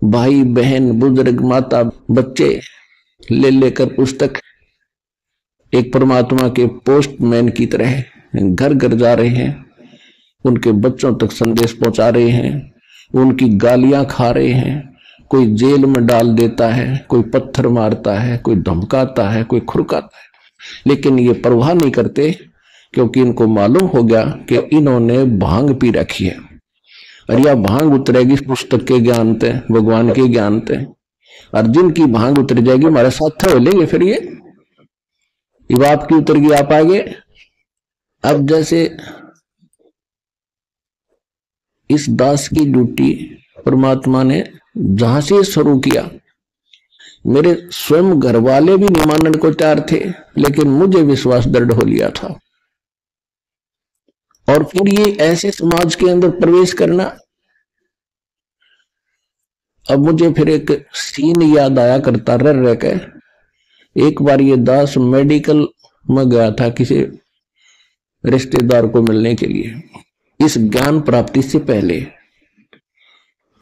भाई बहन बुजुर्ग माता बच्चे ले लेकर पुस्तक एक परमात्मा के पोस्टमैन की तरह घर घर जा रहे हैं, उनके बच्चों तक संदेश पहुंचा रहे हैं, उनकी गालियां खा रहे हैं। कोई जेल में डाल देता है, कोई पत्थर मारता है, कोई धमकाता है, कोई खुरकाता है, लेकिन ये परवाह नहीं करते, क्योंकि इनको मालूम हो गया कि इन्होंने भांग पी रखी है और यह भांग उतरेगी पुस्तक के ज्ञान ते, भगवान के ज्ञान ते। और जिनकी भांग उतर जाएगी हमारे साथ हो लेंगे। फिर ये आपकी उतर गई, आप आगे। अब जैसे इस दास की ड्यूटी परमात्मा ने जहां से शुरू किया, मेरे स्वयं घर वाले भी नहीं मानने को तैयार थे, लेकिन मुझे विश्वास दृढ़ हो लिया था। और फिर ये ऐसे समाज के अंदर प्रवेश करना। अब मुझे फिर एक सीन याद आया करता रह के। एक बार ये दास मेडिकल में गया था किसी रिश्तेदार को मिलने के लिए, इस ज्ञान प्राप्ति से पहले।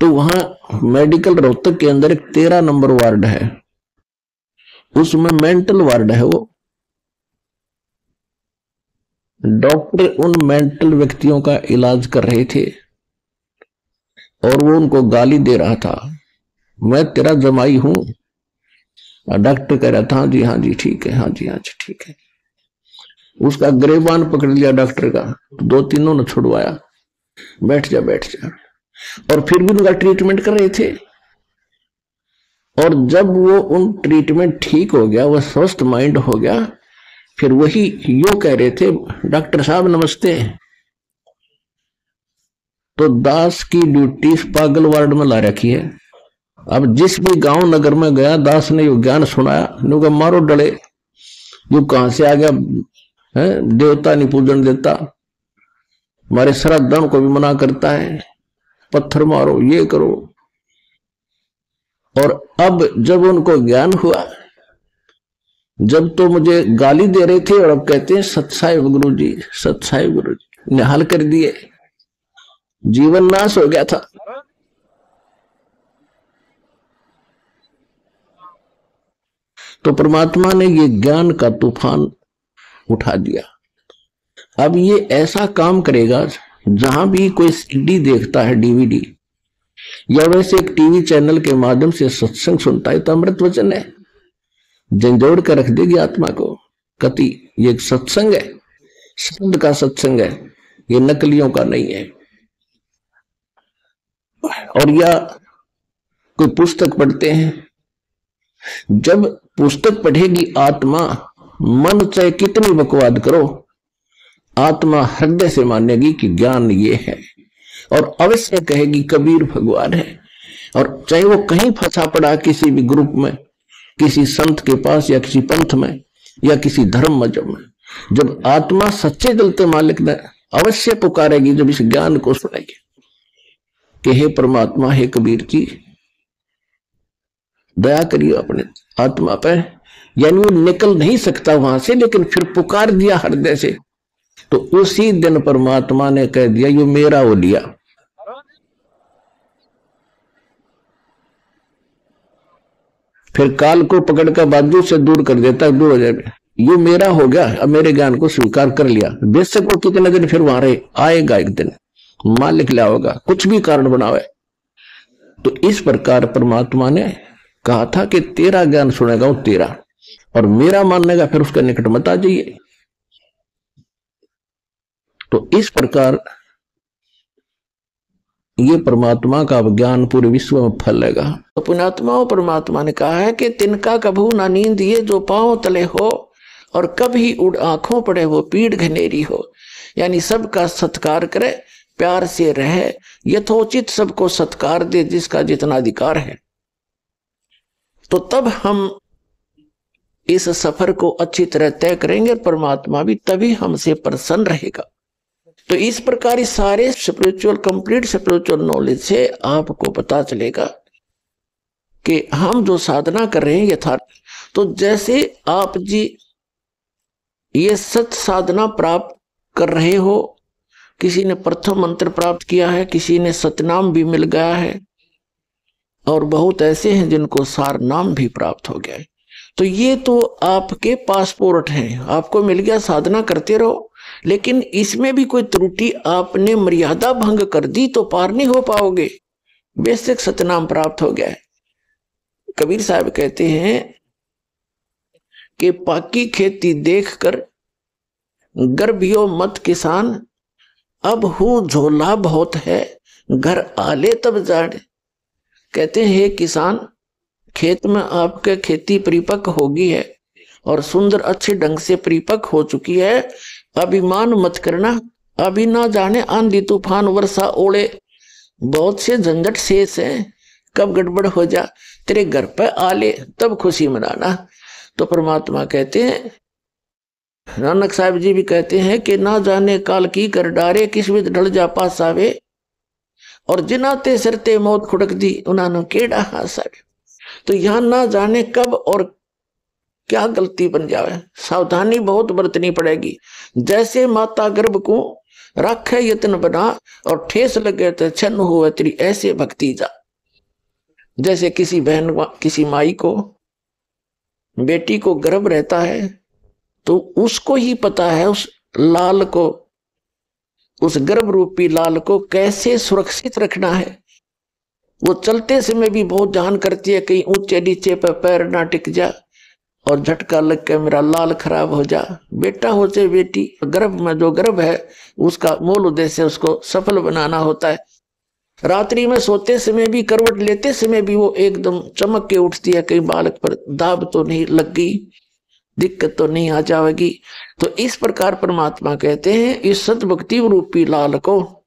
तो वहां मेडिकल रोहतक के अंदर एक 13 नंबर वार्ड है, उसमें मेंटल वार्ड है। वो डॉक्टर उन मेंटल व्यक्तियों का इलाज कर रहे थे और वो उनको गाली दे रहा था, मैं तेरा जमाई हूं। डॉक्टर कह रहा था हाँ जी ठीक है, हाँ जी ठीक है। उसका गिरेबान पकड़ लिया डॉक्टर का, तो 2-3 ने छुड़वाया, बैठ जा। और फिर भी उनका ट्रीटमेंट कर रहे थे। और जब वो उन ट्रीटमेंट ठीक हो गया, वो स्वस्थ माइंड हो गया, फिर वही यो कह रहे थे, डॉक्टर साहब नमस्ते। तो दास की ड्यूटी पागल वार्ड में ला रखी है। अब जिस भी गांव नगर में गया, दास ने यो ज्ञान सुनाया, नुका मारो डले, यू कहां से आ गया है, देवता नहीं पूजन देता, हमारे श्राद्धों को भी मना करता है, पत्थर मारो, ये करो। और अब जब उनको ज्ञान हुआ, जब तो मुझे गाली दे रहे थे और अब कहते हैं सत्साहिब गुरुजी, सत्साहिब गुरुजी, निहाल कर दिए, जीवन नाश हो गया था। तो परमात्मा ने ये ज्ञान का तूफान उठा दिया। अब ये ऐसा काम करेगा, जहां भी कोई सीडी देखता है, डीवीडी, या वैसे एक टीवी चैनल के माध्यम से सत्संग सुनता है, तो अमृत वचन है, झंझोड़ कर रख देगी आत्मा को। कति ये एक सत्संग है, शब्द का सत्संग है, ये नकलियों का नहीं है। और या कोई पुस्तक पढ़ते हैं, जब पुस्तक पढ़ेगी आत्मा, मन चाहे कितनी बकवाद करो, आत्मा हृदय से मानेगी कि ज्ञान ये है, और अवश्य कहेगी कबीर भगवान है। और चाहे वो कहीं फंसा पड़ा किसी भी ग्रुप में, किसी संत के पास, या किसी पंथ में, या किसी धर्म मजहब में, जब आत्मा सच्चे दिल से मालिक ने अवश्य पुकारेगी, जब इस ज्ञान को सुनेगी कि हे परमात्मा, हे कबीर जी, दया करिए अपने आत्मा पर। यानी वो निकल नहीं सकता वहां से, लेकिन फिर पुकार दिया हृदय से, तो उसी दिन परमात्मा ने कह दिया ये मेरा हो लिया। फिर काल को पकड़कर बाजू से दूर कर देता, दूर हो जाए, ये मेरा हो गया, अब मेरे ज्ञान को स्वीकार कर लिया। बेशक वो कितने दिन फिर वहां रहे, आएगा एक दिन, मालिक लिया होगा, कुछ भी कारण बनावे। तो इस प्रकार परमात्मा ने कहा था कि तेरा ज्ञान सुनेगा वो तेरा, और मेरा माननेगा फिर उसका निकट मत आ जाइए। तो इस प्रकार ये परमात्मा का ज्ञान पूरे विश्व में फैलेगा। तो पुण्यात्माओं, परमात्मा ने कहा है कि तिनका कभू ना नींद ये जो पांव तले हो, और कभी उड़ आंखों पड़े वो पीड़ घनेरी हो। यानी सबका सत्कार करे, प्यार से रहे, यथोचित सबको सत्कार दे जिसका जितना अधिकार है। तो तब हम इस सफर को अच्छी तरह तय करेंगे, परमात्मा भी तभी हमसे प्रसन्न रहेगा। तो इस प्रकार इस सारे स्पिरिचुअल, कंप्लीट स्पिरिचुअल नॉलेज से आपको पता चलेगा कि हम जो साधना कर रहे हैं यथार्थ। तो जैसे आप जी ये सत साधना प्राप्त कर रहे हो, किसी ने प्रथम मंत्र प्राप्त किया है, किसी ने सतनाम भी मिल गया है, और बहुत ऐसे हैं जिनको सार नाम भी प्राप्त हो गया है। तो ये तो आपके पासपोर्ट हैं, आपको मिल गया, साधना करते रहो। लेकिन इसमें भी कोई त्रुटि, आपने मर्यादा भंग कर दी तो पार नहीं हो पाओगे। बेशक सतनाम प्राप्त हो गया है। कबीर साहब कहते हैं कि पाकी खेती देखकर गर्भियो मत किसान, अब हूं झोला बहुत है घर आले तब जाने। कहते हैं किसान, खेत में आपके खेती परिपक्व होगी है और सुंदर अच्छे ढंग से परिपक्व हो चुकी है। अभिमान मत करना, अभी ना जाने आंधी तूफान वर्षा ओले, बहुत से झंझट शेष हैं, कब गड़बड़ हो जा तेरे घर पे आले तब खुशी मनाना। तो परमात्मा कहते हैं, नानक साहब जी भी कहते हैं कि ना जाने काल की कर डारे, किस विध ढल जा पास आवे, और जिनाते सरते मौत खुड़क दी उन्होंने केड़ा हासावे। तो यहां ना जाने कब और क्या गलती बन जावे, सावधानी बहुत बरतनी पड़ेगी। जैसे माता गर्भ को रखे यत्न बना और ठेस लगे तो छन्न हुए तेरी ऐसे भक्ति जा। जैसे किसी बहन, किसी माई को, बेटी को गर्भ रहता है तो उसको ही पता है उस लाल को, उस गर्भ रूपी लाल को कैसे सुरक्षित रखना है। वो चलते समय भी बहुत ध्यान करती है, कहीं ऊंचे नीचे पर पैर ना टिक जा और झटका लग के मेरा लाल खराब हो जा। बेटा हो चाहे बेटी, गर्भ में जो गर्भ है उसका मूल उद्देश्य उसको सफल बनाना होता है। रात्रि में सोते समय भी, करवट लेते समय भी वो एकदम चमक के उठती है, कहीं बालक पर दाब तो नहीं लग गई, दिक्कत तो नहीं आ जाएगी। तो इस प्रकार परमात्मा कहते हैं इस सतभक्ति रूपी लाल को,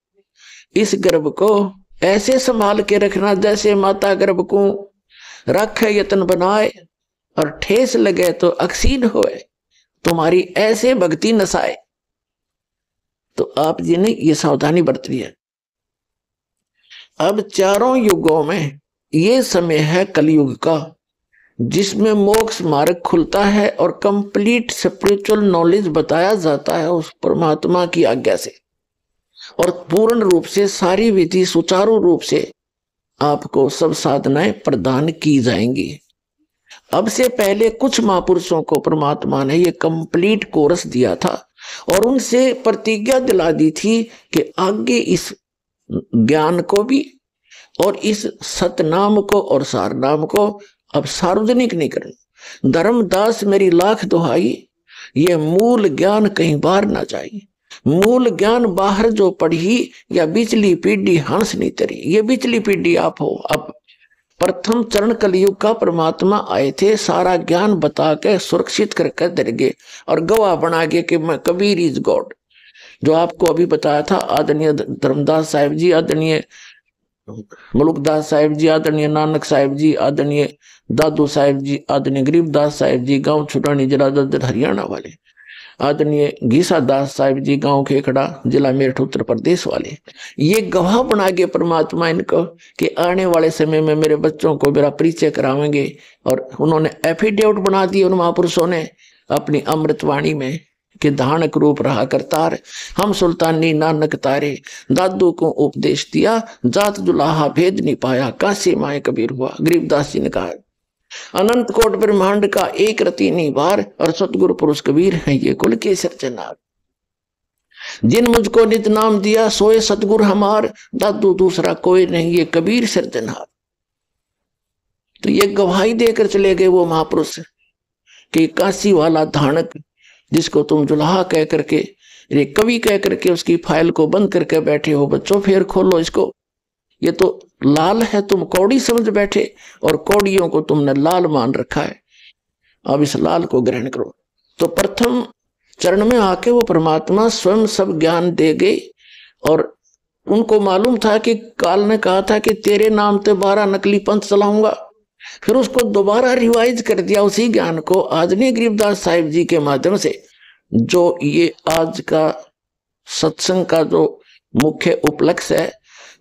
इस गर्भ को ऐसे संभाल के रखना जैसे माता गर्भ को रखे यत्न बनाए और ठेस लगे तो अक्षीण होए, तुम्हारी ऐसे भक्ति नसाए। तो आप जी ने ये सावधानी बरतनी है। अब चारों युगों में ये समय है कलयुग का, जिसमें मोक्ष मार्ग खुलता है और कंप्लीट स्पिरिचुअल नॉलेज बताया जाता है उस परमात्मा की आज्ञा से, और पूर्ण रूप से सारी विधि सुचारू रूप से आपको सब साधनाएं प्रदान की जाएंगी। अब से पहले कुछ महापुरुषों को परमात्मा ने ये कंप्लीट कोर्स दिया था और उनसे प्रतिज्ञा दिला दी थी कि आगे इस ज्ञान को भी और इस सतनाम को और सारनाम को अब सार्वजनिक नहीं करना। धर्मदास मेरी लाख दुहाई, ये मूल ज्ञान कहीं बाहर ना जाए। मूल ज्ञान बाहर जो पढ़ी या बिचली पीढ़ी हंस नहीं तरी, ये बिचली पीढ़ी आप हो। अब प्रथम चरण कलयुग का परमात्मा आए थे, सारा ज्ञान बता के सुरक्षित करके दे गए और गवाह बना गए कि मैं कबीर इज गॉड। जो आपको अभी बताया था, आदरणीय धर्मदास साहिब जी, आदरणीय मलुकदास साहिब जी, आदरणीय नानक साहिब जी, आदरणीय दादू साहिब जी, आदरणीय गरीबदास साहिब जी गांव छुटानी जिला ददर हरियाणा वाले, आदरणीय घीसा दास साहिब जी गांव खेखड़ा जिला मेरठ उत्तर प्रदेश वाले, ये गवाह बना गए परमात्मा इनको कि आने वाले समय में मेरे बच्चों को मेरा परिचय करावेंगे। और उन्होंने एफिडेविट बना दी उन महापुरुषों ने अपनी अमृतवाणी में कि धानक रूप रहा करतार, हम सुल्तानी नानक तारे, दादू को उपदेश दिया जात दुलाहा भेद नहीं पाया, काशी माए कबीर हुआ। गरीबदास जी ने कहा अनंत कोट ब्रह्मांड का एक रति निवार और सतगुरु पुरुष कबीर है ये कुल के सिरजनार। जिन मुझको नित नाम दिया सोए सतगुरु हमार, दादू दूसरा कोई नहीं ये कबीर सिरजनार। तो ये गवाही देकर चले गए वो महापुरुष कि काशी वाला धानक जिसको तुम जुलाहा कह करके, ये कवि कह करके उसकी फाइल को बंद करके बैठे हो, बच्चों फिर खोलो इसको, ये तो लाल है, तुम कौड़ी समझ बैठे और कौड़ियों को तुमने लाल मान रखा है, अब इस लाल को ग्रहण करो। तो प्रथम चरण में आके वो परमात्मा स्वयं सब ज्ञान दे गए और उनको मालूम था कि काल ने कहा था कि तेरे नाम पे 12 नकली पंथ चलाऊंगा, फिर उसको दोबारा रिवाइज कर दिया उसी ज्ञान को आदरणीय गरीबदास साहिब जी के माध्यम से। जो ये आज का सत्संग का जो मुख्य उपलक्ष्य है,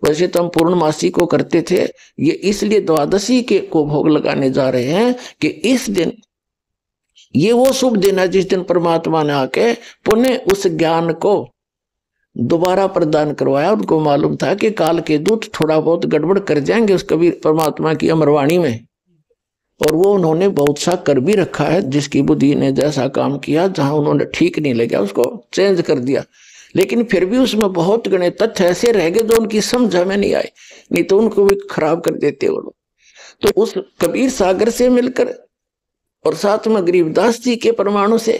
वैसे तो हम पूर्णमासी को करते थे, ये इसलिए द्वादशी के को भोग लगाने जा रहे हैं कि इस दिन ये वो शुभ दिन है जिस दिन परमात्मा ने आके पुनः उस ज्ञान को दोबारा प्रदान करवाया। उनको मालूम था कि काल के दूत थोड़ा बहुत गड़बड़ कर जाएंगे उस कबीर परमात्मा की अमरवाणी में, और वो उन्होंने बहुत सा कर भी रखा है। जिसकी बुद्धि ने जैसा काम किया, जहां उन्होंने ठीक नहीं लगा उसको चेंज कर दिया, लेकिन फिर भी उसमें बहुत गणे तथ्य ऐसे रह गए जो उनकी समझ में नहीं आए, नहीं तो उनको भी खराब कर देते वो लोग। तो उस कबीर सागर से मिलकर और साथ में गरीबदास जी के प्रमाणों से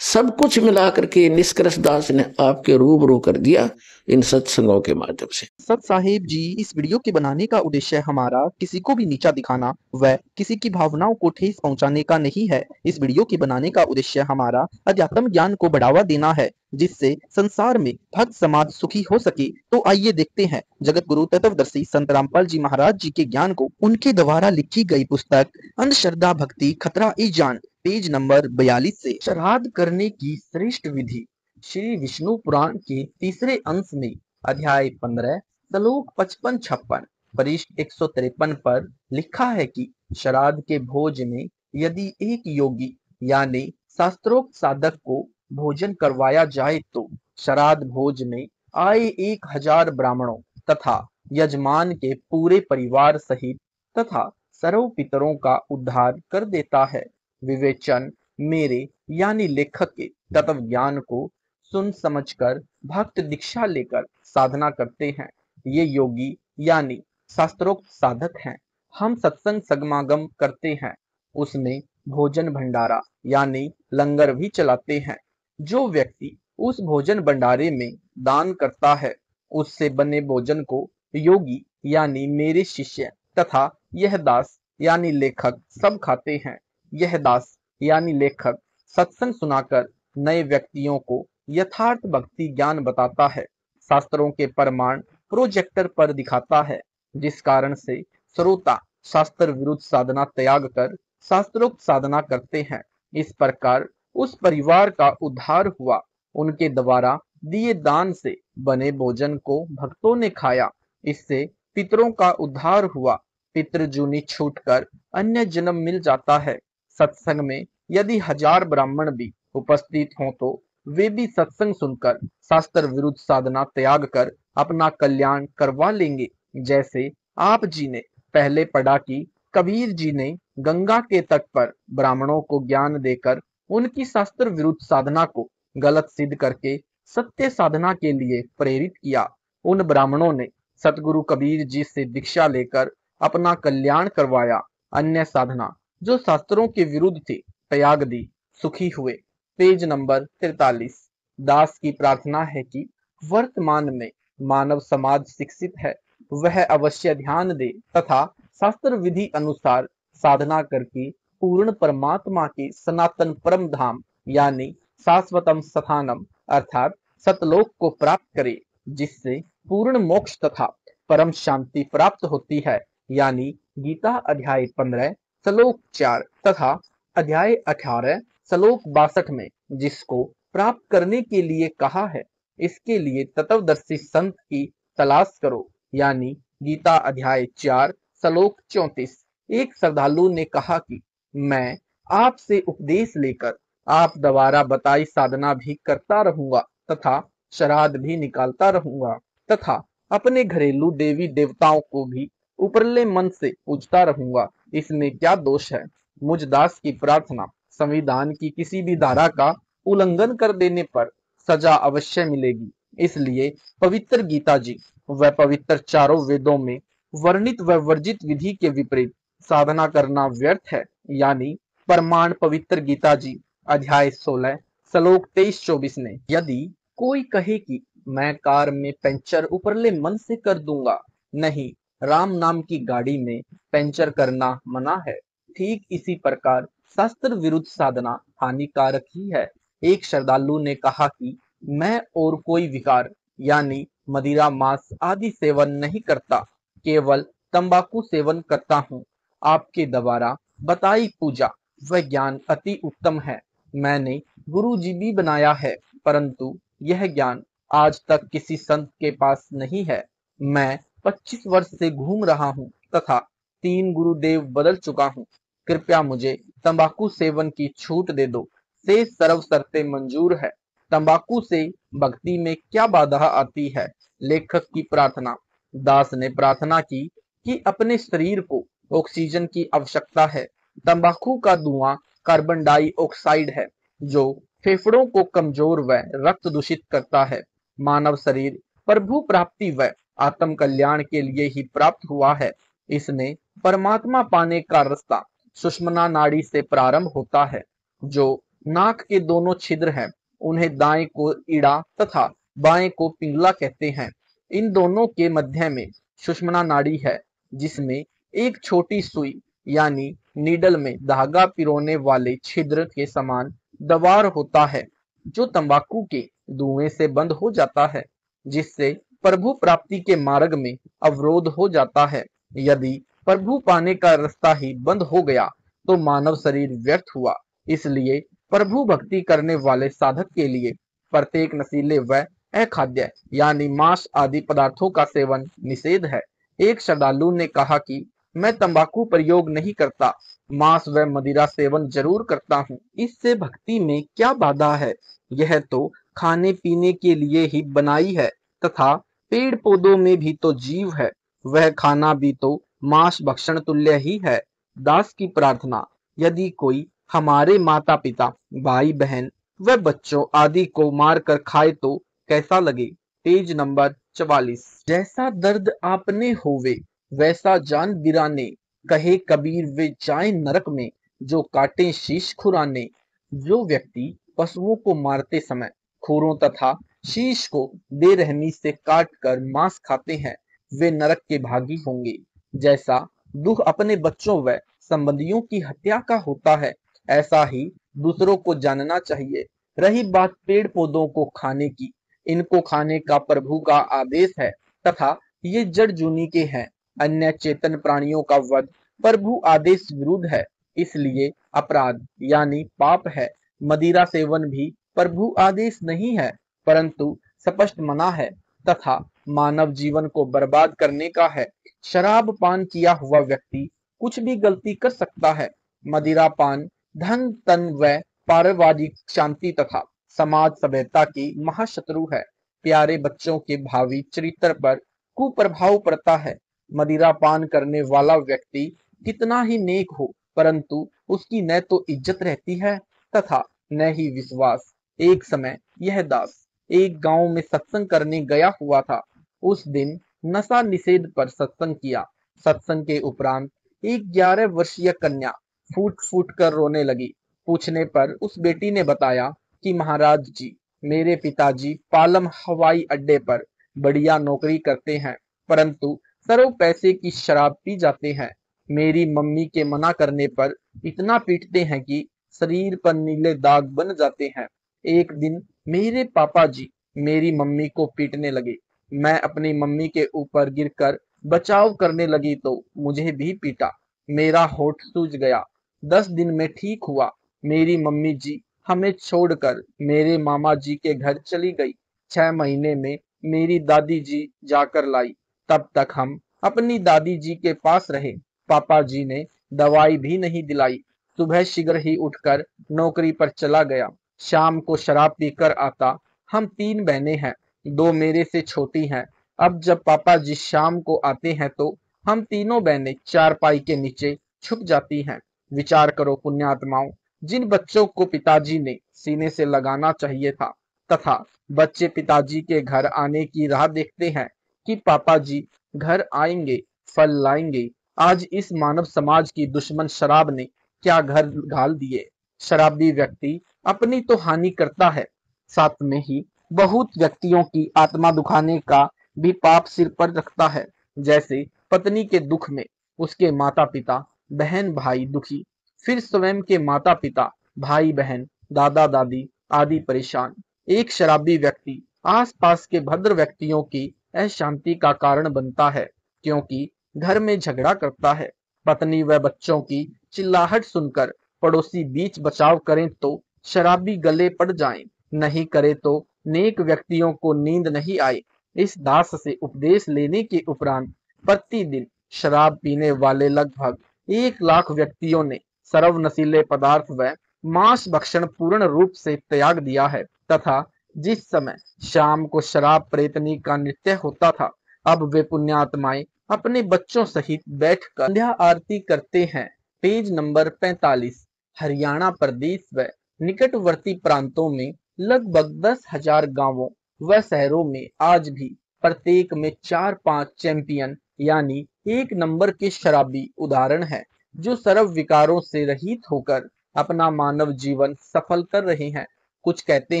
सब कुछ मिलाकर के निष्कर्ष दास ने आपके रूबरू कर दिया इन सत्संगों के माध्यम से। सत साहिब जी, इस वीडियो के बनाने का उद्देश्य हमारा किसी को भी नीचा दिखाना व किसी की भावनाओं को ठेस पहुंचाने का नहीं है। इस वीडियो के बनाने का उद्देश्य हमारा अध्यात्म ज्ञान को बढ़ावा देना है, जिससे संसार में भक्त समाज सुखी हो सके। तो आइए देखते हैं जगत गुरु तत्वदर्शी संत रामपाल जी महाराज जी के ज्ञान को। उनके द्वारा लिखी गई पुस्तक अंधश्रद्धा भक्ति खतरा ई जान, पेज नंबर 42 से श्राद्ध करने की श्रेष्ठ विधि। श्री विष्णु पुराण के तीसरे अंश में अध्याय 15 श्लोक 55-56 पृष्ठ 153 पर लिखा है कि श्राद्ध के भोज में यदि एक योगी यानी शास्त्रोक्त साधक को भोजन करवाया जाए तो श्राद्ध भोज में आए 1000 ब्राह्मणों तथा यजमान के पूरे परिवार सहित तथा सर्व पितरों का उद्धार कर देता है। विवेचन मेरे यानी लेखक के तत्व ज्ञान को सुन समझकर भक्त दीक्षा लेकर साधना करते हैं। ये योगी यानी शास्त्रोक्त साधक हैं। हम सत्संग समागम करते हैं, उसमें भोजन भंडारा यानी लंगर भी चलाते हैं। जो व्यक्ति उस भोजन भंडारे में दान करता है, उससे बने भोजन को योगी यानी मेरे शिष्य तथा यह दास यानी लेखक सब खाते हैं। यह दास यानी लेखक सत्संग सुनाकर नए व्यक्तियों को यथार्थ भक्ति ज्ञान बताता है, शास्त्रों के प्रमाण प्रोजेक्टर पर दिखाता है, जिस कारण से श्रोता शास्त्र विरुद्ध साधना त्याग कर शास्त्रोक्त साधना करते हैं। इस प्रकार उस परिवार का उद्धार हुआ। उनके द्वारा दिए दान से बने भोजन को भक्तों ने खाया, इससे पितरों का उद्धार हुआ। पितृजूनी छूटकर अन्य जन्म मिल जाता है। सत्संग में यदि 1000 ब्राह्मण भी उपस्थित हों तो वे भी सत्संग सुनकर शास्त्र विरुद्ध साधना त्याग कर अपना कल्याण करवा लेंगे। जैसे आप जी ने पहले पढ़ा कि कबीर जी ने गंगा के तट पर ब्राह्मणों को ज्ञान देकर उनकी शास्त्र विरुद्ध साधना को गलत सिद्ध करके सत्य साधना के लिए प्रेरित किया। उन ब्राह्मणों ने सतगुरु कबीर जी से दीक्षा लेकर अपना कल्याण करवाया। अन्य साधना जो शास्त्रों के विरुद्ध थी त्याग दी, सुखी हुए। Page number 43। दास की प्रार्थना है कि वर्तमान में मानव समाज शिक्षित है, वह अवश्य ध्यान दे तथा शास्त्र विधि अनुसार साधना करके पूर्ण परमात्मा के सनातन परम धाम यानी शाश्वतम स्थानम अर्थात सतलोक को प्राप्त करे, जिससे पूर्ण मोक्ष तथा परम शांति प्राप्त होती है। यानी गीता अध्याय 15 श्लोक 4 तथा अध्याय 18 श्लोक 62 में जिसको प्राप्त करने के लिए कहा है, इसके लिए तत्वदर्शी संत की तलाश करो। यानी गीता अध्याय 4 श्लोक 34। एक श्रद्धालु ने कहा कि मैं आपसे उपदेश लेकर आप द्वारा बताई साधना भी करता रहूंगा तथा श्राद्ध भी निकालता रहूंगा तथा अपने घरेलू देवी देवताओं को भी उपरले मन से पूजता रहूंगा, इसमें क्या दोष है। मुझ दास की प्रार्थना संविधान की किसी भी धारा का उल्लंघन कर देने पर सजा अवश्य मिलेगी। इसलिए पवित्र गीता जी व पवित्र चारों वेदों में वर्णित व वर्जित विधि के विपरीत साधना करना व्यर्थ है। यानी प्रमाण पवित्र गीता जी अध्याय 16 श्लोक 23-24 में यदि कोई कहे कि मैं कार में पंचर उपरले मन से कर दूंगा, नहीं, राम नाम की गाड़ी में पंचर करना मना है। ठीक इसी प्रकार शास्त्र विरुद्ध साधना हानिकारक ही है। एक श्रद्धालु ने कहा कि मैं और कोई विकार यानी मदिरा मांस आदि सेवन नहीं करता, केवल तंबाकू सेवन करता हूँ। आपके द्वारा बताई पूजा व ज्ञान अति उत्तम है। मैंने गुरु जी भी बनाया है, परंतु यह ज्ञान आज तक किसी संत के पास नहीं है। मैं 25 वर्ष से घूम रहा हूँ तथा 3 गुरुदेव बदल चुका हूँ। कृपया मुझे तंबाकू सेवन की छूट दे दो, शेष सर्व शर्तें मंजूर है। तंबाकू से भक्ति में क्या बाधा आती है? लेखक की प्रार्थना। दास ने प्रार्थना की कि अपने शरीर को ऑक्सीजन की आवश्यकता है। तंबाकू का धुआं कार्बन डाइऑक्साइड है जो फेफड़ों को कमजोर व रक्त दूषित करता है। मानव शरीर प्रभु प्राप्ति व आत्म कल्याण के लिए ही प्राप्त हुआ है। इसने परमात्मा पाने का रास्ता सुषुम्ना नाड़ी से प्रारंभ होता है जो नाक के दोनों छिद्र हैं। उन्हें दाएं को ईड़ा तथा बाएं को पिंगला कहते हैं। इन दोनों के मध्य में सुषुम्ना नाड़ी है जिसमें एक छोटी सुई यानी नीडल में धागा पिरोने वाले छिद्र के समान दवार होता है जो तंबाकू के धुएं से बंद हो जाता है, जिससे प्रभु प्राप्ति के मार्ग में अवरोध हो जाता है। यदि प्रभु पाने का रास्ता ही बंद हो गया तो मानव शरीर व्यर्थ हुआ। इसलिए प्रभु भक्ति करने वाले साधक के लिए प्रत्येक नशीले व अखाद्य यानी मांस आदि पदार्थों का सेवन निषेध है। एक श्रद्धालु ने कहा कि मैं तंबाकू प्रयोग नहीं करता, मांस व मदिरा सेवन जरूर करता हूँ। इससे भक्ति में क्या बाधा है? यह तो खाने पीने के लिए ही बनाई है तथा पेड़ पौधों में भी तो जीव है, वह खाना भी तो मांस भक्षण तुल्य ही है। दास की प्रार्थना। यदि कोई हमारे माता पिता, भाई बहन व बच्चों आदि को मार कर खाए तो कैसा लगे? Page number 44। जैसा दर्द आपने होवे वैसा जान बिराने, कहे कबीर वे जाए नरक में जो काटे शीश खुराने। जो व्यक्ति पशुओं को मारते समय खुरों तथा शीश को बेरहमी से काट कर मांस खाते हैं वे नरक के भागी होंगे। जैसा दुख अपने बच्चों व संबंधियों की हत्या का होता है, ऐसा ही दूसरों को जानना चाहिए। रही बात पेड़ पौधों को खाने की, इनको खाने का प्रभु का आदेश है तथा ये जड़ जूनी के हैं। अन्य चेतन प्राणियों का वध प्रभु आदेश विरुद्ध है, इसलिए अपराध यानी पाप है। मदिरा सेवन भी प्रभु आदेश नहीं है परंतु स्पष्ट मना है तथा मानव जीवन को बर्बाद करने का है। शराब पान किया हुआ व्यक्ति कुछ भी गलती कर सकता है। मदिरा पान धन तन व पारिवारिक शांति तथा समाज सभ्यता की महाशत्रु है। प्यारे बच्चों के भावी चरित्र पर कुप्रभाव पड़ता है। मदिरा पान करने वाला व्यक्ति कितना ही नेक हो परंतु उसकी न तो इज्जत रहती है तथा न ही विश्वास। एक समय यह दास एक गांव में सत्संग करने गया हुआ था। उस दिन नशा निषेध पर सत्संग किया। सत्संग के उपरांत एक 11 वर्षीय कन्या फूट फूट कर रोने लगी। पूछने पर उस बेटी ने बताया कि महाराज जी, मेरे पिताजी पालम हवाई अड्डे पर बढ़िया नौकरी करते हैं परंतु सरो पैसे की शराब पी जाते हैं। मेरी मम्मी के मना करने पर इतना पीटते हैं कि शरीर पर नीले दाग बन जाते हैं। एक दिन मेरे पापा जी मेरी मम्मी को पीटने लगे। मैं अपनी मम्मी के ऊपर गिरकर बचाव करने लगी तो मुझे भी पीटा। मेरा होठ सूज गया। 10 दिन में ठीक हुआ। मेरी मम्मी जी हमें छोड़कर मेरे मामा जी के घर चली गई। 6 महीने में मेरी दादी जी जाकर लाई। तब तक हम अपनी दादी जी के पास रहे। पापा जी ने दवाई भी नहीं दिलाई। सुबह शीघ्र ही उठकर नौकरी पर चला गया। शाम को शराब पीकर आता। हम 3 बहनें हैं, 2 मेरे से छोटी हैं। अब जब पापा जी शाम को आते हैं तो हम तीनों बहनें चारपाई के नीचे छुप जाती हैं। विचार करो पुण्यात्माओं, जिन बच्चों को पिताजी ने सीने से लगाना चाहिए था तथा बच्चे पिताजी के घर आने की राह देखते हैं कि पापा जी घर आएंगे, फल लाएंगे। आज इस मानव समाज की दुश्मन शराब ने क्या घर घाल दिए। शराबी व्यक्ति अपनी तो हानि करता है, साथ में ही बहुत व्यक्तियों की आत्मा दुखाने का भी पाप सिर पर रखता है। जैसे पत्नी के दुख में उसके माता पिता, बहन भाई दुखी, फिर स्वयं के माता पिता, भाई बहन, दादा दादी आदि परेशान। एक शराबी व्यक्ति आसपास के भद्र व्यक्तियों की अशांति का कारण बनता है क्योंकि घर में झगड़ा करता है। पत्नी व बच्चों की चिल्लाहट सुनकर पड़ोसी बीच बचाव करें तो शराबी गले पड़ जाएं, नहीं करे तो नेक व्यक्तियों को नींद नहीं आए। इस दास से उपदेश लेने के उपरांत प्रतिदिन शराब पीने वाले लगभग 1 लाख व्यक्तियों ने सर्व नशीले पदार्थ व मांस भक्षण पूर्ण रूप से त्याग दिया है तथा जिस समय शाम को शराब प्रेतनी का नृत्य होता था, अब वे पुण्यात्माएं अपने बच्चों सहित बैठकर संध्या आरती करते हैं। Page number 45। हरियाणा प्रदेश व निकटवर्ती प्रांतों में लगभग 10,000 गांवों व शहरों में आज भी प्रत्येक में 4-5 चैंपियन यानी एक नंबर के शराबी उदाहरण हैं, जो सर्व विकारों से रहित होकर अपना मानव जीवन सफल कर रहे हैं। कुछ कहते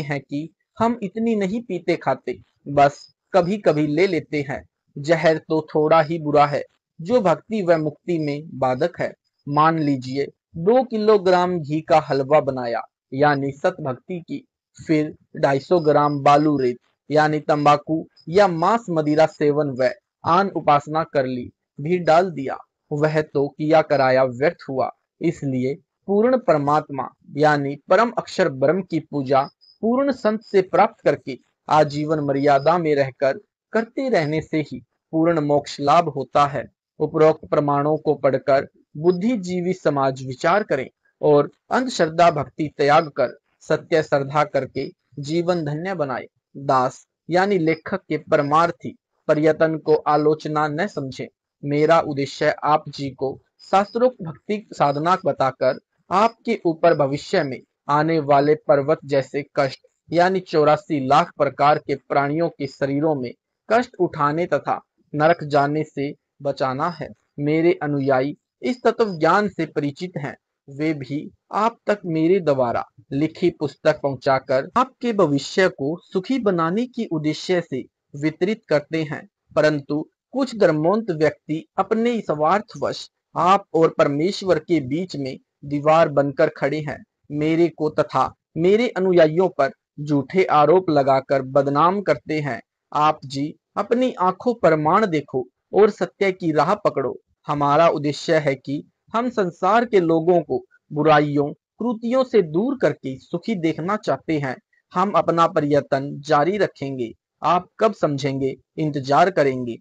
हैं कि हम इतनी नहीं पीते खाते, बस कभी कभी ले लेते हैं। जहर तो थोड़ा ही बुरा है जो भक्ति व मुक्ति में बाधक है। मान लीजिए 2 किलोग्राम घी का हलवा बनाया यानी सत भक्ति की, फिर 250 ग्राम बालू रेत यानी तंबाकू या मांस मदिरा सेवन व आन उपासना कर ली भी डाल दिया, वह तो किया कराया व्यर्थ हुआ। इसलिए पूर्ण परमात्मा यानी परम अक्षर ब्रह्म की पूजा पूर्ण संत से प्राप्त करके आजीवन मर्यादा में रहकर करते रहने से ही पूर्ण मोक्ष लाभ होता है। उपरोक्त प्रमाणों को पढ़कर बुद्धिजीवी समाज विचार करें और अंधश्रद्धा भक्ति त्याग कर सत्य श्रद्धा करके जीवन धन्य बनाए। दास यानी लेखक के परमार्थी पर्यटन को आलोचना न समझे। मेरा उद्देश्य आप जी को शास्त्रोक्त भक्ति साधना बताकर आपके ऊपर भविष्य में आने वाले पर्वत जैसे कष्ट यानी 84 लाख प्रकार के प्राणियों के शरीरों में कष्ट उठाने तथा नरक जाने से बचाना है। मेरे अनुयायी इस तत्व ज्ञान से परिचित हैं, वे भी आप तक मेरे द्वारा लिखी पुस्तक पहुंचाकर आपके भविष्य को सुखी बनाने की उद्देश्य से वितरित करते हैं। परंतु कुछ धर्मोन्त व्यक्ति अपने स्वार्थवश आप और परमेश्वर के बीच में दीवार बनकर खड़े हैं। मेरे को तथा मेरे अनुयायियों पर झूठे आरोप लगाकर बदनाम करते हैं। आप जी अपनी आंखों प्रमाण देखो और सत्य की राह पकड़ो। हमारा उद्देश्य है कि हम संसार के लोगों को बुराइयों कृतियों से दूर करके सुखी देखना चाहते हैं। हम अपना प्रयत्न जारी रखेंगे। आप कब समझेंगे, इंतजार करेंगे।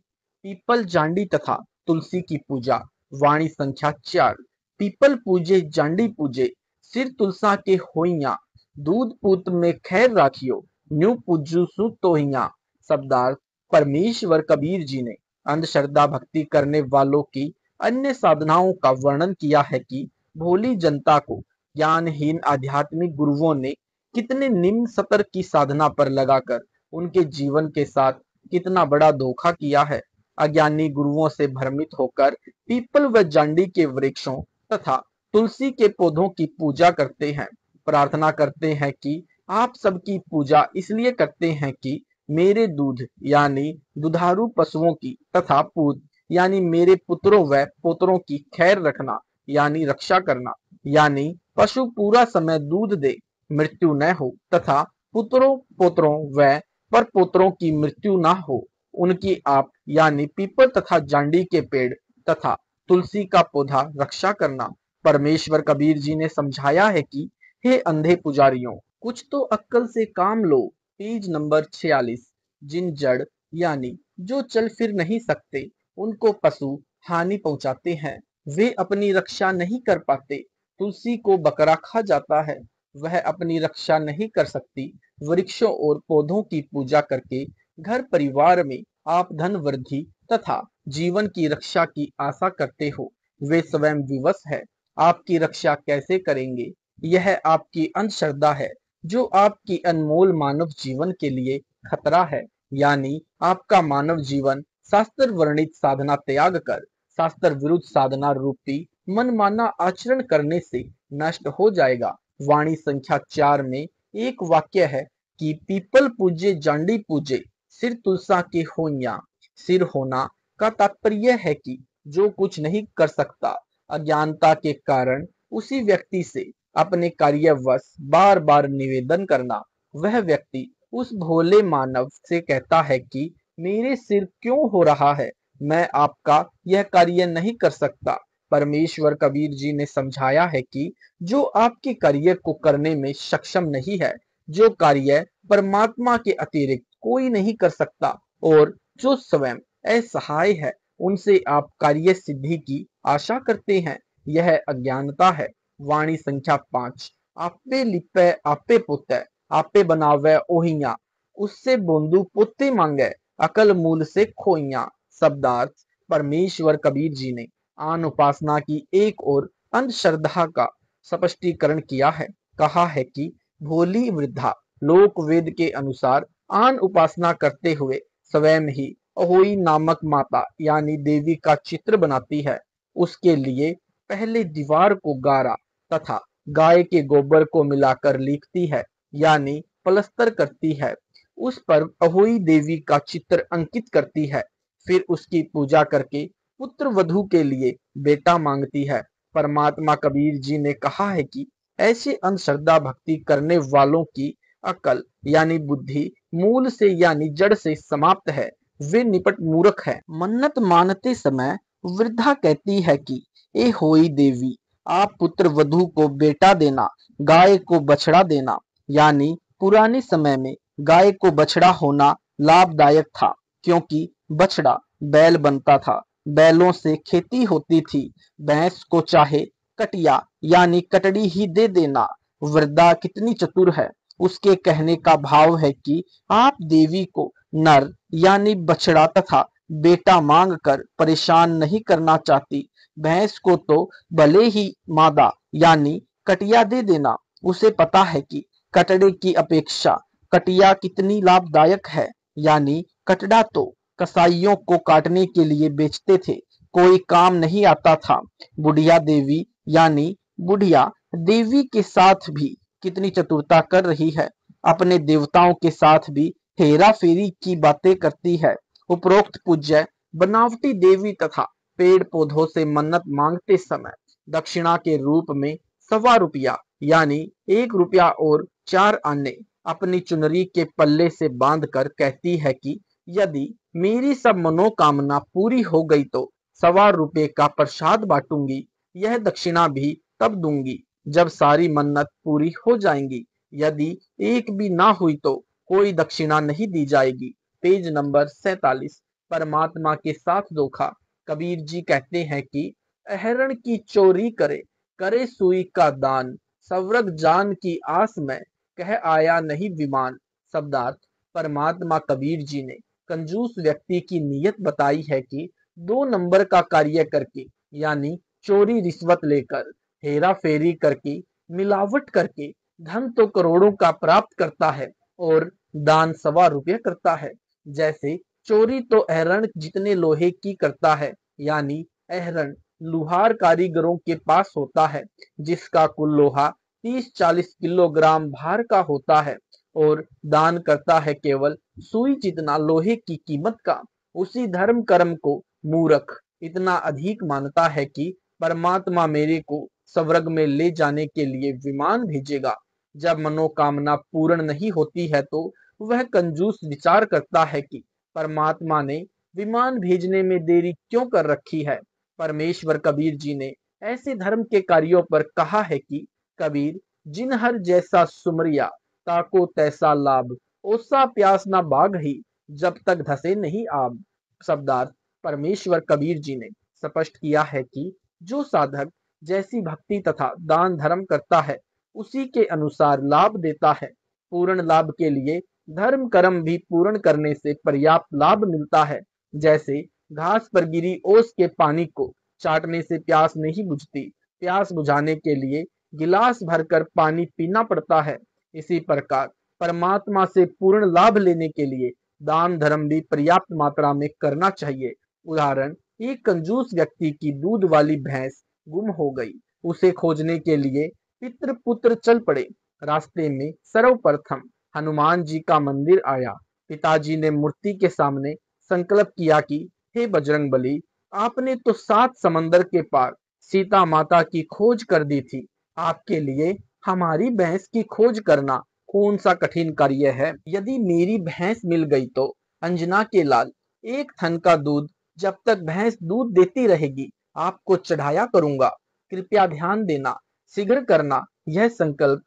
पीपल जांडी तथा तुलसी की पूजा। वाणी संख्या 4। पीपल पूजे जांडी पूजे, सिर तुलसा के होइया, दूध पूत में खैर राखियो, न्यू पूजू सु तोहिया। शब्दार्थ। परमेश्वर कबीर जी ने अंधश्रद्धा भक्ति करने वालों की अन्य साधनाओं का वर्णन किया है कि भोली जनता को ज्ञानहीन आध्यात्मिक गुरुओं ने कितने निम्न स्तर की साधना पर लगाकर उनके जीवन के साथ कितना बड़ा धोखा किया है। अज्ञानी गुरुओं से भ्रमित होकर पीपल व जांडी के वृक्षों तथा तुलसी के पौधों की पूजा करते हैं। प्रार्थना करते हैं कि आप सबकी पूजा इसलिए करते हैं कि मेरे दूध यानी दुधारू पशुओं की तथा पूत यानी मेरे पुत्रों व पोत्रों की खैर रखना यानी रक्षा करना, यानी पशु पूरा समय दूध दे, मृत्यु न हो तथा पुत्रों पोत्रों व परपोत्रों की मृत्यु न हो, उनकी आप यानी पीपल तथा जांडी के पेड़ तथा तुलसी का पौधा रक्षा करना। परमेश्वर कबीर जी ने समझाया है कि हे अंधे पुजारियों, कुछ तो अक्ल से काम लो। Page number 46। जिन जड़ यानी जो चल फिर नहीं सकते उनको पशु हानि पहुंचाते हैं, वे अपनी रक्षा नहीं कर पाते। तुलसी को बकरा खा जाता है, वह अपनी रक्षा नहीं कर सकती। वृक्षों और पौधों की पूजा करके घर परिवार में आप धन वृद्धि तथा जीवन की रक्षा की आशा करते हो, वे स्वयं विवश है, आपकी रक्षा कैसे करेंगे। यह आपकी अंधश्रद्धा है जो आपकी अनमोल मानव जीवन के लिए खतरा है। यानी आपका मानव जीवन शास्त्र वर्णित साधना त्याग कर शास्त्र विरुद्ध साधना रूपी मनमाना आचरण करने से नष्ट हो जाएगा। वाणी संख्या 4 में एक वाक्य है कि पीपल पूजे जांडी पूजे, सिर तुलसा के होइया। सिर होना का तात्पर्य है कि जो कुछ नहीं कर सकता, अज्ञानता के कारण उसी व्यक्ति से अपने कार्यवश बार बार निवेदन करना। वह व्यक्ति उस भोले मानव से कहता है कि मेरे सिर क्यों हो रहा है, मैं आपका यह कार्य नहीं कर सकता। परमेश्वर कबीर जी ने समझाया है कि जो आपके कार्य को करने में सक्षम नहीं है, जो कार्य परमात्मा के अतिरिक्त कोई नहीं कर सकता और जो स्वयं असहाय है, उनसे आप कार्य सिद्धि की आशा करते हैं, यह अज्ञानता है। वाणी संख्या 5। आपे लिपे आपे पुतै, आपे बनावे ओहिया, उससे बोंदू पोते मांगे, अकल मूल से खोइया। शब्दार्थ, परमेश्वर कबीर जी ने आन उपासना की एक और अंधश्रद्धा का स्पष्टीकरण किया है। कहा है कि भोली वृद्धा लोक वेद के अनुसार आन उपासना करते हुए स्वयं ही अहोई नामक माता यानी देवी का चित्र बनाती है। उसके लिए पहले दीवार को गारा तथा गाय के गोबर को मिलाकर लिखती है यानी पलस्तर करती है। उस पर अहोई देवी का चित्र अंकित करती है। फिर उसकी पूजा करके पुत्र वधू के लिए बेटा मांगती है। परमात्मा कबीर जी ने कहा है कि ऐसे अंधश्रद्धा भक्ति करने वालों की अकल यानी बुद्धि मूल से यानी जड़ से समाप्त है, वे निपट मूर्ख है। मन्नत मानते समय वृद्धा कहती है कि ए होई देवी, आप पुत्र वधू को बेटा देना, गाय को बछड़ा देना। यानी पुराने समय में गाय को बछड़ा होना लाभदायक था, क्योंकि बछड़ा बैल बनता था, बैलों से खेती होती थी। भैंस को चाहे कटिया यानी कटड़ी ही दे देना। वृद्धा कितनी चतुर है, उसके कहने का भाव है कि आप देवी को नर यानी बछड़ा तथा बेटा मांग कर परेशान नहीं करना चाहती। भैंस को तो भले ही मादा यानी कटिया दे देना, उसे पता है कि कटड़े की अपेक्षा कटिया कितनी लाभदायक है। यानी कटड़ा तो कसाईयों को काटने के लिए बेचते थे, कोई काम नहीं आता था। बुढ़िया देवी यानी बुढ़िया देवी के साथ भी कितनी चतुरता कर रही है, अपने देवताओं के साथ भी हेरा फेरी की बातें करती है। उपरोक्त पूज्य बनावटी देवी तथा पेड़ पौधों से मन्नत मांगते समय दक्षिणा के रूप में 1.25 रुपया यानी 1 रुपया और 4 आने अपनी चुनरी के पल्ले से बांधकर कहती है कि यदि मेरी सब मनोकामना पूरी हो गई तो 1.25 रुपये का प्रसाद बांटूंगी। यह दक्षिणा भी तब दूंगी जब सारी मन्नत पूरी हो जाएंगी, यदि एक भी ना हुई तो कोई दक्षिणा नहीं दी जाएगी। Page number 47। परमात्मा के साथ धोखा। कबीर जी कहते हैं कि अहरण की चोरी करे, करे सुई का दान, स्वर्ग जान की आस में कह आया नहीं विमान। शब्दार्थ, परमात्मा कबीर जी ने कंजूस व्यक्ति की नीयत बताई है कि 2 नंबर का कार्य करके यानी चोरी रिश्वत लेकर, हेरा फेरी करके, मिलावट करके धन तो करोड़ों का प्राप्त करता है और दान 1.25 रुपये करता है। जैसे चोरी तो अहरण जितने लोहे की करता है, यानी अहरण लुहार कारीगरों के पास होता है, जिसका कुल लोहा 30-40 किलोग्राम भार का होता है, और दान करता है केवल सुई जितना लोहे की कीमत का। उसी धर्म कर्म को मूर्ख इतना अधिक मानता है कि परमात्मा मेरे को स्वर्ग में ले जाने के लिए विमान भेजेगा। जब मनोकामना पूर्ण नहीं होती है तो वह कंजूस विचार करता है कि परमात्मा ने विमान भेजने में देरी क्यों कर रखी है। परमेश्वर कबीर जी ने ऐसे धर्म के कार्यों पर कहा है कि कबीर जिन हर जैसा सुमरिया, ताको तैसा लाभ, ओसा प्यास ना बाग ही, जब तक धसे नहीं आब। शब्दार्थ, परमेश्वर कबीर जी ने स्पष्ट किया है कि जो साधक जैसी भक्ति तथा दान धर्म करता है उसी के अनुसार लाभ देता है। पूर्ण लाभ के लिए धर्म कर्म भी पूर्ण करने से पर्याप्त लाभ मिलता है। जैसे घास पर गिरी ओस के पानी को चाटने से प्यास नहीं बुझती, प्यास बुझाने के लिए गिलास भरकर पानी पीना पड़ता है। इसी प्रकार परमात्मा से पूर्ण लाभ लेने के लिए दान धर्म भी पर्याप्त मात्रा में करना चाहिए। उदाहरण, एक कंजूस व्यक्ति की दूध वाली भैंस गुम हो गई। उसे खोजने के लिए पितृ पुत्र चल पड़े। रास्ते में सर्वप्रथम हनुमान जी का मंदिर आया। पिताजी ने मूर्ति के सामने संकल्प किया कि हे बजरंगबली, आपने तो 7 समंदर के पार सीता माता की खोज कर दी थी, आपके लिए हमारी भैंस की खोज करना कौन सा कठिन कार्य है। यदि मेरी भैंस मिल गई तो अंजना के लाल, एक थन का दूध जब तक भैंस दूध देती रहेगी आपको चढ़ाया करूंगा, कृपया ध्यान देना, शीघ्र करना। यह संकल्प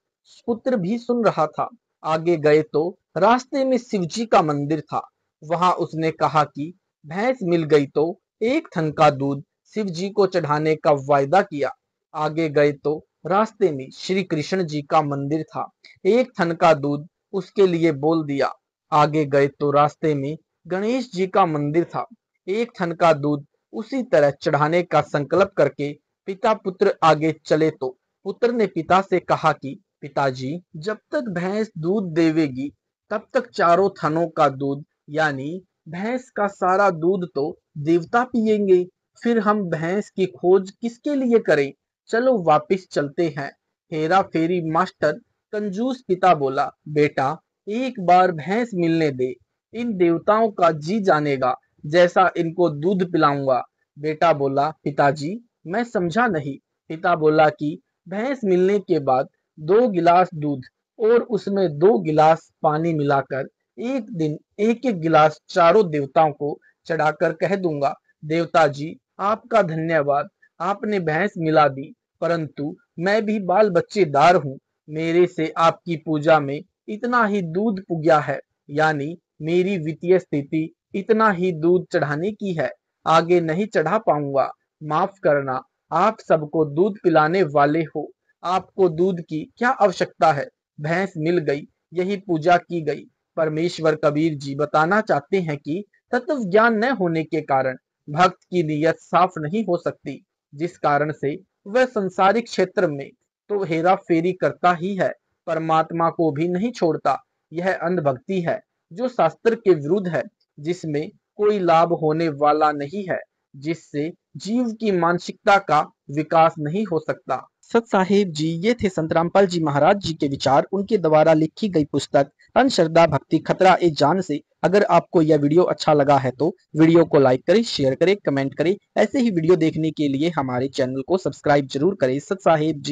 पुत्र भी सुन रहा था। आगे गए तो रास्ते में शिवजी का मंदिर था। वहां उसने कहा कि भैंस मिल गई तो एक थन का दूध शिव जी को चढ़ाने का वायदा किया। आगे गए तो रास्ते में श्री कृष्ण जी का मंदिर था। एक थन का दूध उसके लिए बोल दिया। आगे गए तो रास्ते में गणेश जी का मंदिर था। एक थन का दूध उसी तरह चढ़ाने का संकल्प करके पिता पुत्र आगे चले तो पुत्र ने पिता से कहा कि पिताजी, जब तक भैंस दूध देवेगी तब तक चारों थनों का दूध यानी भैंस का सारा दूध तो देवता पिएंगे। फिर हम भैंस की खोज किसके लिए करें? चलो वापिस चलते हैं। हेरा फेरी मास्टर कंजूस पिता बोला, बेटा एक बार भैंस मिलने दे, इन देवताओं का जी जानेगा जैसा इनको दूध पिलाऊंगा। बेटा बोला, पिताजी मैं समझा नहीं। पिता बोला कि भैंस मिलने के बाद 2 गिलास दूध और उसमें 2 गिलास पानी मिलाकर एक दिन एक एक गिलास चारों देवताओं को चढ़ाकर कह दूंगा, देवता जी आपका धन्यवाद, आपने भैंस मिला दी, परंतु मैं भी बाल बच्चेदार हूँ। मेरे से आपकी पूजा में इतना ही दूध पुग्या है, यानी मेरी वित्तीय स्थिति इतना ही दूध चढ़ाने की है, आगे नहीं चढ़ा पाऊंगा। माफ करना, आप सबको दूध पिलाने वाले हो, आपको दूध की क्या आवश्यकता है? भैंस मिल गई, यही पूजा की गई। परमेश्वर कबीर जी बताना चाहते हैं कि तत्व ज्ञान न होने के कारण भक्त की नीयत साफ नहीं हो सकती, जिस कारण से वह संसारिक क्षेत्र में तो हेरा फेरी करता ही है, परमात्मा को भी नहीं छोड़ता। यह अंधभक्ति है जो शास्त्र के विरुद्ध है, जिसमें कोई लाभ होने वाला नहीं है, जिससे जीव की मानसिकता का विकास नहीं हो सकता। सत साहेब जी, ये थे संत रामपाल जी महाराज जी के विचार उनके द्वारा लिखी गई पुस्तक अंधश्रद्धा भक्ति खतरा ए जान से। अगर आपको यह वीडियो अच्छा लगा है तो वीडियो को लाइक करें, शेयर करें, कमेंट करें। ऐसे ही वीडियो देखने के लिए हमारे चैनल को सब्सक्राइब जरूर करें। सत साहेब जी।